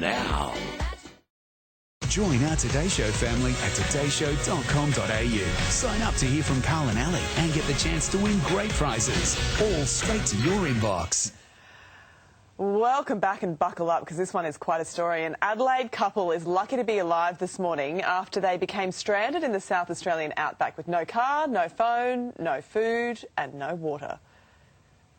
Now. Join our Today Show family at todayshow.com.au. Sign up to hear from Carl and Ali and get the chance to win great prizes, all straight to your inbox. Welcome back and buckle up because this one is quite a story. An Adelaide couple is lucky to be alive this morning after they became stranded in the South Australian outback with no car, no phone, no food and no water.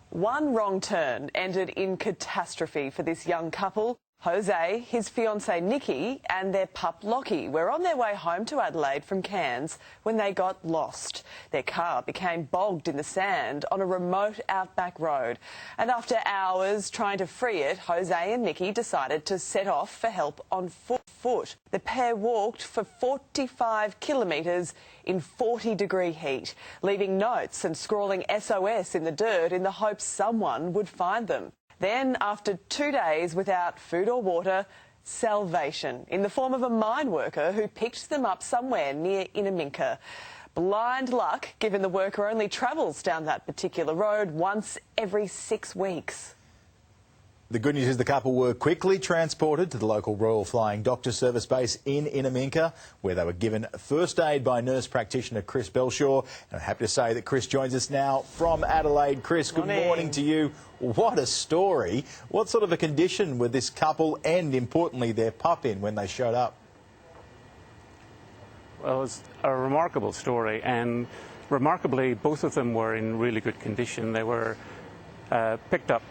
One wrong turn ended in catastrophe for this young couple. Jose, his fiancée Nikki and their pup Lockie were on their way home to Adelaide from Cairns when they got lost. Their car became bogged in the sand on a remote outback road. And after hours trying to free it, Jose and Nikki decided to set off for help on foot. The pair walked for 45 kilometres in 40-degree heat, leaving notes and scrawling SOS in the dirt in the hope someone would find them. Then, after 2 days without food or water, salvation in the form of a mine worker who picked them up somewhere near Innamincka. Blind luck, given the worker only travels down that particular road once every 6 weeks. The good news is the couple were quickly transported to the local Royal Flying Doctor Service base in Innamincka, where they were given first aid by nurse practitioner Chris Belshaw. And I'm happy to say that Chris joins us now from Adelaide. Chris, good morning to you. What a story. What sort of a condition were this couple and, importantly, their pup in when they showed up? Well, it was a remarkable story, and remarkably, both of them were in really good condition. They were picked up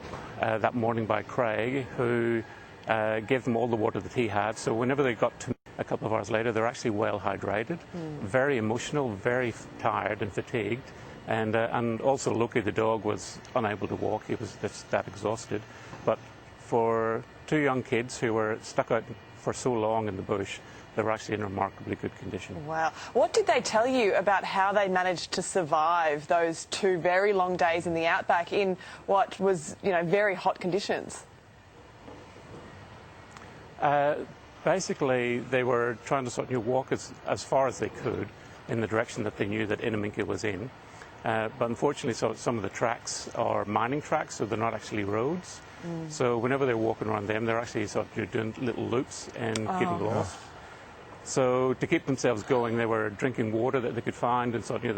that morning by Craig, who gave them all the water that he had. So whenever they got to a couple of hours later, they're actually well hydrated, very emotional, very tired and fatigued. And also Loki, the dog, was unable to walk. He was just that exhausted. But for two young kids who were stuck out for so long in the bush, they were actually in remarkably good condition. Wow. What did they tell you about how they managed to survive those 2 very long days in the outback in what was, very hot conditions? Basically, they were trying to sort of walk as far as they could in the direction that they knew that Innamincka was in. But unfortunately, some of the tracks are mining tracks, so they're not actually roads. So whenever they're walking around them, they're actually sort of doing little loops and getting lost. So to keep themselves going, they were drinking water that they could find in sort of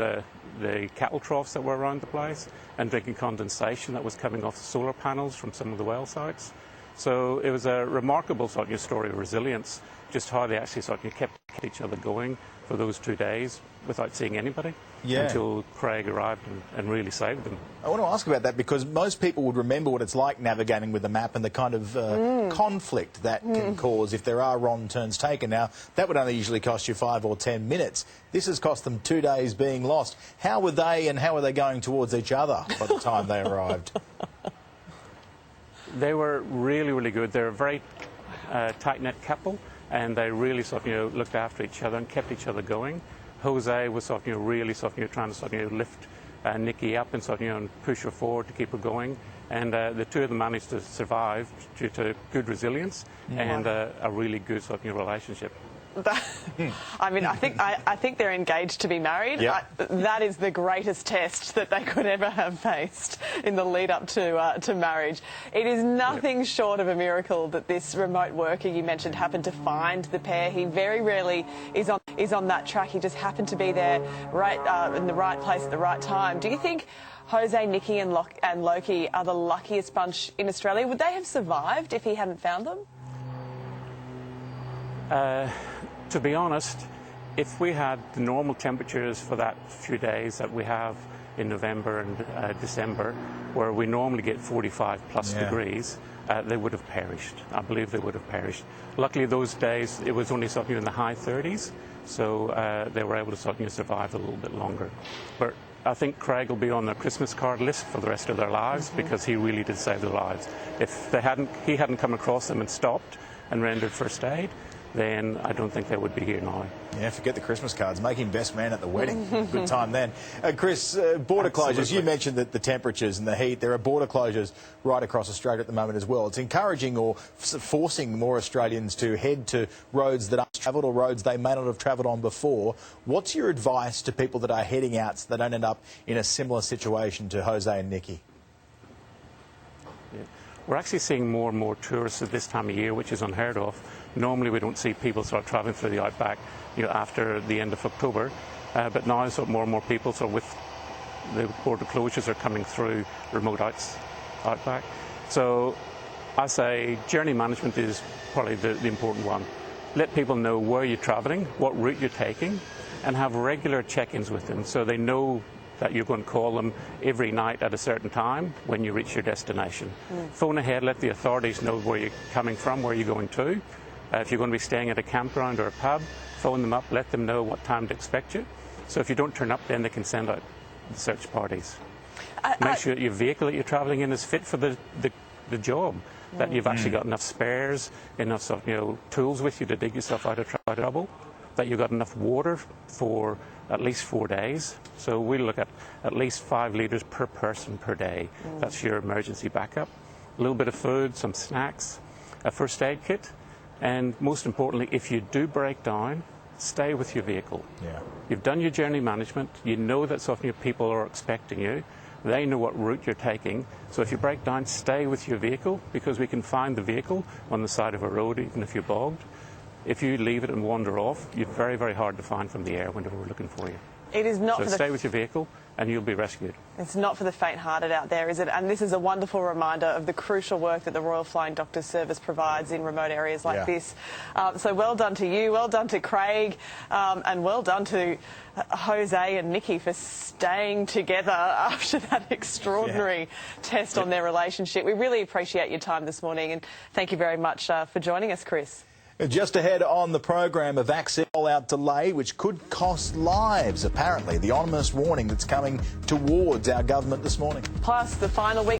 the cattle troughs that were around the place, and drinking condensation that was coming off the solar panels from some of the well sites. So it was a remarkable sort of story of resilience, just how they actually sort of kept each other going for those 2 days without seeing anybody until Craig arrived and really saved them. I want to ask about that because most people would remember what it's like navigating with a map and the kind of conflict that can cause if there are wrong turns taken. Now, that would only usually cost you 5 or 10 minutes. This has cost them 2 days being lost. How were they and how were they going towards each other by the time they arrived? They were really, really good. They're a very tight-knit couple, and they really sort of looked after each other and kept each other going. Jose was sort of really sort of trying to sort of lift Nikki up and sort of and push her forward to keep her going. And the two of them managed to survive due to good resilience and a really good sort of relationship. I mean, I think they're engaged to be married. Yep. That is the greatest test that they could ever have faced in the lead up to marriage. It is nothing short of a miracle that this remote worker you mentioned happened to find the pair. He very rarely is on that track. He just happened to be there right in the right place at the right time. Do you think Jose, Nikki and Loki are the luckiest bunch in Australia? Would they have survived if he hadn't found them? To be honest, if we had the normal temperatures for that few days that we have in November and December, where we normally get 45 plus degrees, they would have perished. I believe they would have perished. Luckily, those days, it was only something in the high 30s, so they were able to sort of survive a little bit longer. But I think Craig will be on their Christmas card list for the rest of their lives because he really did save their lives. If he hadn't come across them and stopped and rendered first aid, then I don't think they would be here now. Yeah, forget the Christmas cards. Make him best man at the wedding. Good time then. Chris, border closures. You mentioned that the temperatures and the heat. There are border closures right across Australia at the moment as well. It's encouraging or forcing more Australians to head to roads that aren't travelled or roads they may not have travelled on before. What's your advice to people that are heading out so they don't end up in a similar situation to Jose and Nikki? Yeah. we're actually seeing more and more tourists at this time of year, which is unheard of. Normally we don't see people start travelling through the outback after the end of October, but now more and more people, with the border closures, are coming through remote outback. So I say journey management is probably the important one. Let people know where you're travelling, what route you're taking, and have regular check-ins with them so they know that you're going to call them every night at a certain time when you reach your destination. Phone ahead, let the authorities know where you're coming from, where you're going to. If you're going to be staying at a campground or a pub, phone them up, let them know what time to expect you. So if you don't turn up, then they can send out search parties. Make sure that your vehicle that you're travelling in is fit for the job, that you've actually got enough spares, enough tools with you to dig yourself out of trouble, that you've got enough water for at least 4 days. So we look at least 5 litres per person per day. That's your emergency backup. A little bit of food, some snacks, a first aid kit, and most importantly, if you do break down, stay with your vehicle. Yeah. You've done your journey management, you know that your people are expecting you, they know what route you're taking, so if you break down, stay with your vehicle, because we can find the vehicle on the side of a road even if you're bogged. If you leave it and wander off, you're very, very hard to find from the air whenever we're looking for you. It is not so stay with your vehicle and you'll be rescued. It's not for the faint-hearted out there, is it? And this is a wonderful reminder of the crucial work that the Royal Flying Doctor Service provides in remote areas like this. So well done to you, well done to Craig, and well done to Jose and Nikki for staying together after that extraordinary test on their relationship. We really appreciate your time this morning, and thank you very much for joining us, Chris. Just ahead on the program, a vaccine rollout delay which could cost lives, apparently. The ominous warning that's coming towards our government this morning. Plus, the final week